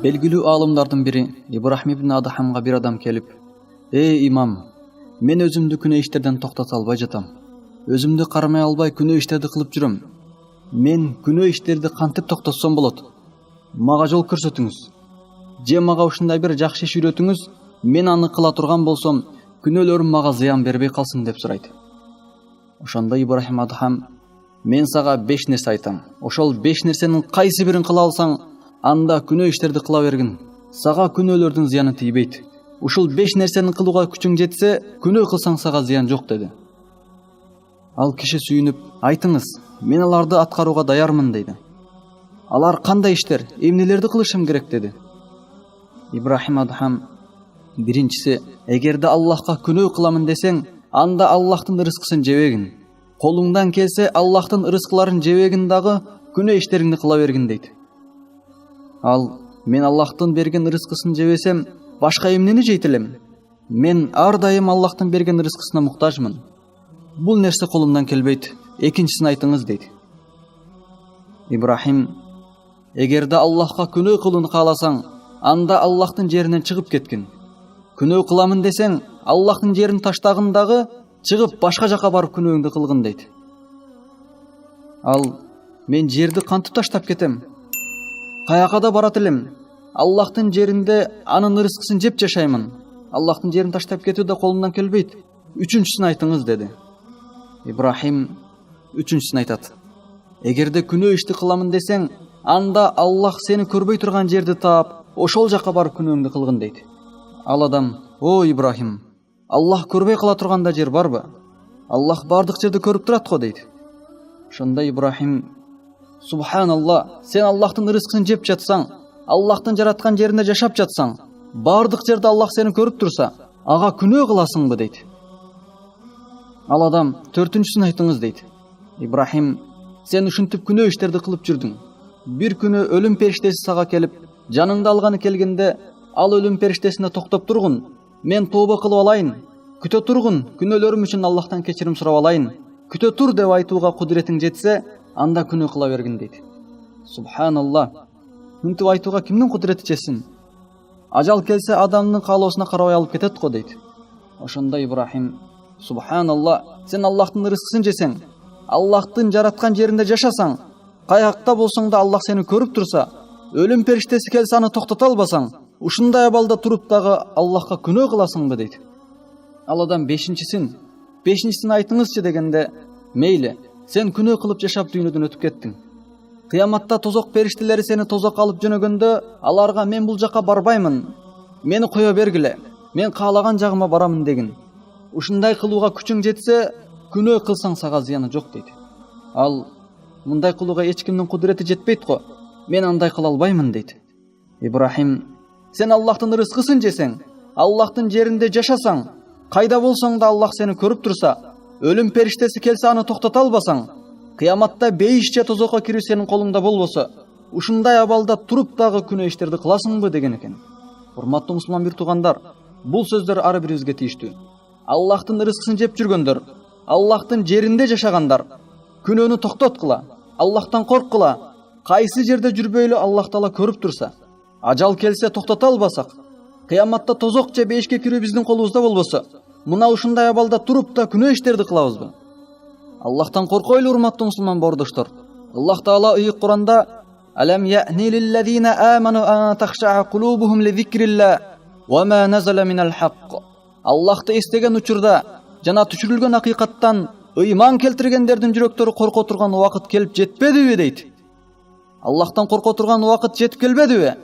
Белгилүү аалымдардын бири Ибрахим ибн Адхамга бир адам келип: "Эй имам, мен өзүмдү күнөө иштерден токтото албай жатам. Өзүмдү кармай албай күнөө иштерди кылып жүрөм. Мен күнөө иштерди кантип токтотсом болот? Мага жол көрсөтүңүз. Же мага ушундай бир жакшы иш үйрөтүңүз, мен аны кыла турган болсом, күнөөлөрүм мага зыян бербей калсын" деп сурайт. Ошондо Ибрахим Адхам: "Мен сага 5 нерсе айтам. Ошол 5 нерсенин кайсы бирин кыла алсаң, анда күнөө иштерди кыла бергин. Сага күнөөлөрдүн зыяны тийбейт. Ушул 5 нерсени кылууга күчүң жетсе, күнөө кылсаң сага зыян жок" деди. Ал киши сүйүнүп: "Айтыңыз, мен аларды аткарууга даярмын" дейди. "Алар кандай иштер? Эмнелерди кылышым керек?" деди. Ибрахим Адхам: "Биринчиси, эгерде Аллахка күнөө кыламын десең, анда Аллахтын рызкысын жебегин. Колуңдан келсе, Аллахтын рызкыларын жебегин дагы күнөө иштериңди кыла бергин" дейт. Ал: "Мен Аллахтын берген рызкысын жебесем, башка эмнени жейт элем? Мен ар дайым Аллахтын берген рызкысына муктажмын. Бул нерсе колумдан келбейт. Экинчисин айтыңыз" дейт. Ибрахим: "Эгерде Аллахка күнөө кылууну кааласаң, анда Аллахтын жеринен чыгып кеткин. Күнөө кыламын десең, Аллахтын жерин таштагын дагы, чыгып башка жака барып күнөөңдү кылгын" дейт. Ал: "Мен жерди кантип таштап кетем? Каяка да барат элем? Аллахтын жеринде анын рызкысын жеп жашаймын. Аллахтын жерин таштап кетүү да колумдан келбейт. Үчүнчүсүн айтыңыз" деди. Ибрахим үчүнчүсүн айтат: "Эгерде күнөө ишти кыламын десең, анда Аллах сени көрбөй турган жерди таап, ошол жака барып күнөөңдү кылгын" дейт. Ал адам: "О Ибрахим, Аллах көрбөй кала турганда жер барбы? Аллах бардык жерди көрүп турат го" дейт. Ошондо Ибрахим: "Субханалла, сен Аллахтын рызкысын жеп жатсаң, Аллахтын жараткан жеринде жашап жатсаң, бардык жерде Аллах сени көрүп турса, ага күнөө кыласыңбы" дейт. Ал адам: "Төртүнчүсүн айтыңыз" дейт. Ибрахим: "Сен ушинтип күнөө иштерди кылып жүрдүң. Бир күнү өлүм периштеси сага келип, жаныңды алганы келгенде, ал өлүм периштесине токтоп тургун, мен тооба кылып алайын, күтө тургун, күнөөлөрүм үчүн Аллахтан кечирим сурап алайын, күтө тур деп айтууга кудуретиң жетсе, анда күнөө кыла бергин" дейт. Субханалла, мынтип айтууга кимдин кудурети жетсин? Ажал келсе, адамдын каалоосуна карабай алып кетет го дейт. Ошондо Ибрахим: "Субханалла, сен Аллахтын рызкысын жесең, Аллахтын жараткан жеринде жашасаң, каякта болсоң да Аллах сени көрүп турса, өлүм периштеси келсе аны токтото албасаң, ушундай абалда туруп дагы Аллахка күнөө кыласыңбы" дейт. Ал адам: "Бешинчисин айтыңызчы" дегенде: "Мейли, сен күнөө кылып жашап дүйнөдөн өтүп кеттиң. Кыяматта тозок периштелери сени тозокко алып жөнөгөндө, аларга мен бул жака барбаймын, мени кое бергиле, мен каалаган жагыма барамын дегин. Ушундай кылууга күчүң жетсе, күнөө кылсаң сага зыяны жок" дейт. Ал: "Мындай кылууга эч кимдин кудурети жетпейт го, мен андай кыла албаймын" дейт. Ибрахим: "Сен Аллахтын рызкысын жесең, Аллахтын жеринде жашасаң, кайда болсоң да Аллах сени көрүп турса, өлүм периштеси келсе аны токтото албасаң, кыяматта бейиш же тозокко кирүү сенин колуңда болбосо, ушундай абалда туруп дагы күнөө иштерди кыласыңбы" деген экен. Урматтуу мусулман бир туугандар, бул сөздөр ар бирибизге тийиштүү. Аллахтын рызкысын жеп жүргөндөр, Аллахтын жеринде жашагандар, күнөөнү токтоткула, Аллахтан корккула. Кайсы жерде жүрбөйлү Аллах Таала көрүп турса, ажал келсе токтото албасак, кыяматта тозок же бейишке кирүү биздин колубузда болбосо, мына ушундай абалда туруп да күнөө иштерди кылабызбы? Аллахтан коркойлу, урматтуу мусулман бауырдоштор. Аллах Таала ыйык Куранда: "Алам я'ни лиллазина аману ан тахша'a кулубухум лизикрилла ва ма назала минал хакк". Аллахты эстеген учурда жана түшүрүлгөн акыйкаттан ыйман келтиргендердин жүрөктөрү корко турган убакыт келип жетпедиби дейт. Аллахтан корко турган убакыт жетип келбедиби?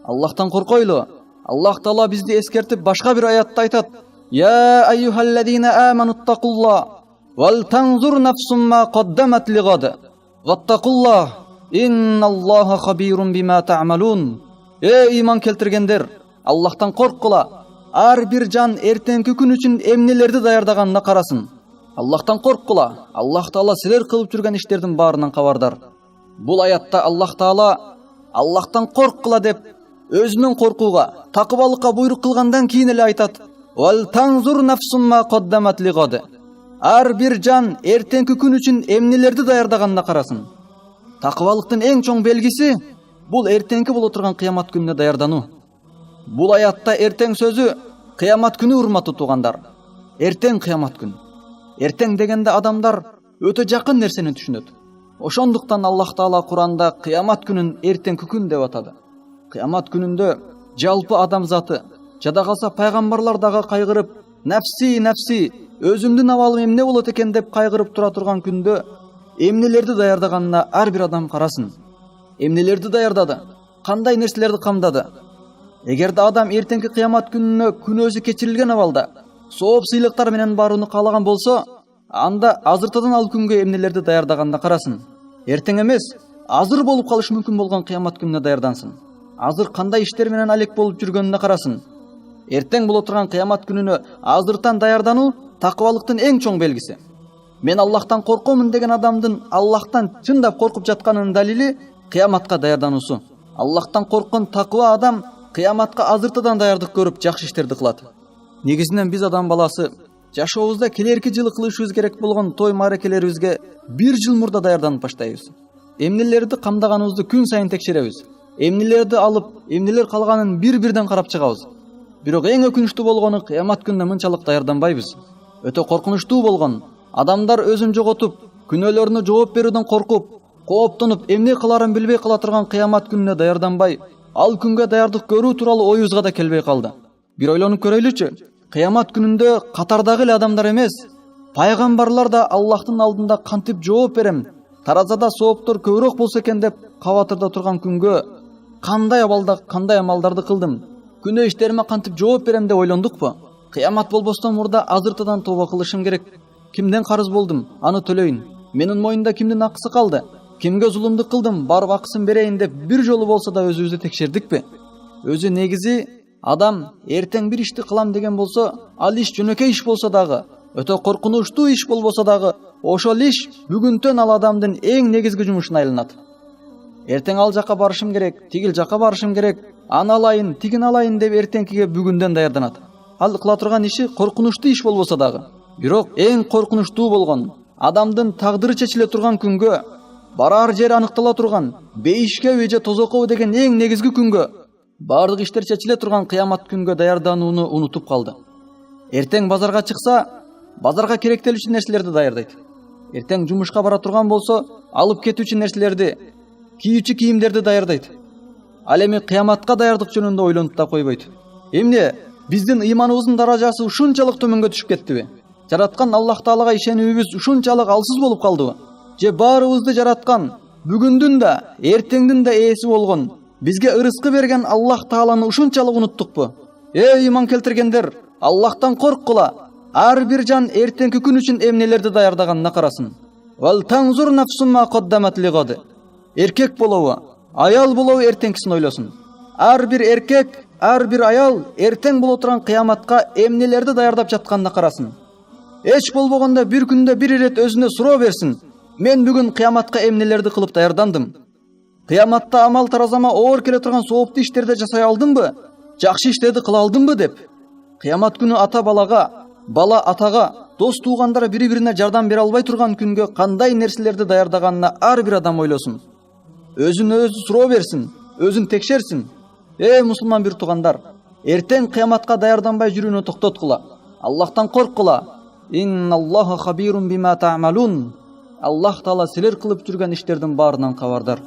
Аллахтан коркойлу. Аллах Таала бизди эскертип башка бир аятта айтат: "Я айюхаллазина амануттакулла вал танзур нафсум ма каддамат лигад ваттакулла инналлаха хабирун бима та'малун". Эй иман келтиргендер, Аллахтан корккула. Ар бир жан эртеңки күн үчүн эмнелерди даярдаганына карасын. Аллахтан корккула. Аллах Таала силер кылып жүргөн иштердин баарынан кабардар. Бул аятта Аллах Таала Аллахтан корккула деп өзүнүн коркууга, такыбалыкка буйрук кылгандан кийин эле айтат: "Вал танзур нафсум ма каддамат лигад". Ар бир жан эртеңки күн үчүн эмнелерди даярдаганына карасын. Такыбалыктын эң чоң белгиси Бул эртеңки боло турган кыямат күнүнө даярдануу. Бул аятта эртең сөзү кыямат күнү, урматтуу туугандар. Эртең кыямат күн. Эртең дегенде адамдар өтө жакын нерсени түшүнөт. Ошондуктан Аллах Таала Куранда кыямат күнүн эртеңки күн деп атады. Кыямат күнүндө жалпы адамзаты, жада калса пайгамбарлар дагы кайгырып, нәпси, өзүмдүн абалым эмне болот экен деп кайгырып тура турган күндө эмнелерди даярдаганына ар бир адам карасын. Эмнелерди даярдады? Кандай нерселерди камдады? Эгерде адам эртеңки кыямат күнүнө күнөөсү кечирилген абалда сооп сыйлыктар менен барууну каалаган болсо, анда азыртадан ал күнгө эмнелерди даярдаганына карасын. Эртең эмес, азыр болуп калышы мүмкүн болгон кыямат күнүнө даярдансын. Азыр кандай иштер менен алек болуп жүргөнүнө карасын. Эртең боло турган кыямат күнүнө азыртан даярдануу такыбалыктын эң чоң белгиси. Мен Аллахтан коркомун деген адамдын Аллахтан чындап коркуп жатканынын далили кыяматка даярдануусу. Аллахтан корккон такыба адам кыяматка азыртадан даярдык көрүп жакшы иштерди кылат. Негизинен биз адам баласы жашообузда келерки жылы кылышыбыз керек болгон той мааракелерибизге 1 жыл мурда даярданып баштайбыз. Эмнелерди камдаганыбызды күн сайын текшеребиз. Эмнелерди алып, эмнелер калганын бир-бирден карап чыгабыз. Бирок эң өкүнүчтүү болгону кыямат күнүнө мынчалык даярданбайбыз. Өтө коркунучтуу болгон, адамдар өзүн жоготуп, күнөөлөрүнө жооп берүүдөн коркуп, кооптонуп, эмне кыларын билбей кала турган кыямат күнүнө даярданбай, ал күнгө даярдык көрүү тууралуу оюбузга да келбей калды. Бир ойлонуп көрөйлүчү. Кыямат күнүндө катардагы эле адамдар эмес, пайгамбарлар да Аллахтын алдында кантип жооп берем, таразада сооптор көбүрөөк болсо экен деп кабатырда турган күнгө кандай абалда, кандай амалдарды кылдым, күнөө иштериме кантип жооп берем деп ойлондукпу? Кыямат болбостон мурда азыртадан тооба кылышым керек. Кимден карыз болдум, аны төлөйүн. Менин моюнда кимдин акысы калды? Кимге зулумдук кылдым, барып акысын берейин деп бир жолу болсо да өзүбүздү текшердикпи? Өзү негизи адам эртең бир ишти кылам деген болсо, ал иш жөнөкөй иш болсо дагы, өтө коркунучтуу иш болбосо дагы, ошол иш бүгүнтөн ал адамдын эң негизги жумушуна айланат. Эртең ал жака барышым керек, тигил жака барышым керек, аны алайын, тигин алайын деп эртеңкиге бүгүндөн даярданат. Ал кыла турган иши коркунучтуу иш болбосо дагы, бирок эң коркунучтуу болгон, адамдын тагдыры чечиле турган күнгө, барар жери аныктала турган, бейишкеби же тозокобу деген эң негизги күнгө, бардык иштер чечиле турган кыямат күнгө даярданууну унутуп калды. Эртең базарга чыкса, базарга керектелүүчү нерселерди даярдайт. Эртең жумушка бара турган болсо, алып кетүүчү нерселерди, кийүүчү кийимдерди даярдайт. Ал эми кыяматка даярдык жөнүндө ойлонуп да койбойт. Эмне, биздин ыйманыбыздын даражасы ушунчалык төмөнгө түшүп кеттиби? Жараткан Аллах Таалага ишенүүбүз ушунчалык алсыз болуп калдыбы? Же баарыбызды жараткан, бүгүндүн да, эртеңдин да ээси болгон, бизге ырыскы берген Аллах Тааланы ушунчалык унуттукпу? Ыйман келтиргендер, Аллахтан корккула. Ар бир жан эртеңки күн үчүн эмнелерди даярдаганына карасын. Вал таңзур нафсумма каддамат лигады. Эркек болобу, аял болобу эртеңкисин ойлосун. Ар бир эркек, ар бир аял эртең боло турган кыяматка эмнелерди даярдап жатканына карасын. Эч болбогондо бир күндө бир ирет өзүнө суроо берсин. Мен бүгүн кыяматка эмнелерди кылып даярдандым? Кыяматта амал таразама оор келе турган сооптуу иштерди жасай алдымбы? Жакшы иштерди кыла алдымбы деп. Кыямат күнү ата балага, бала атага, дос туугандар бири-бирине жардам бере албай турган күнгө кандай нерселерди даярдаганына ар бир адам ойлосун. Өзүнө өзү суроо берсин, өзүн текшерсин. Мусулман бир туугандар, эртең кыяматка даярданбай жүрүүнү токтоткула. Аллахтан корккула. Инналлаха хабирун бима та'малун. Аллах Таала силер кылып жүргөн иштердин баарынан кабардар.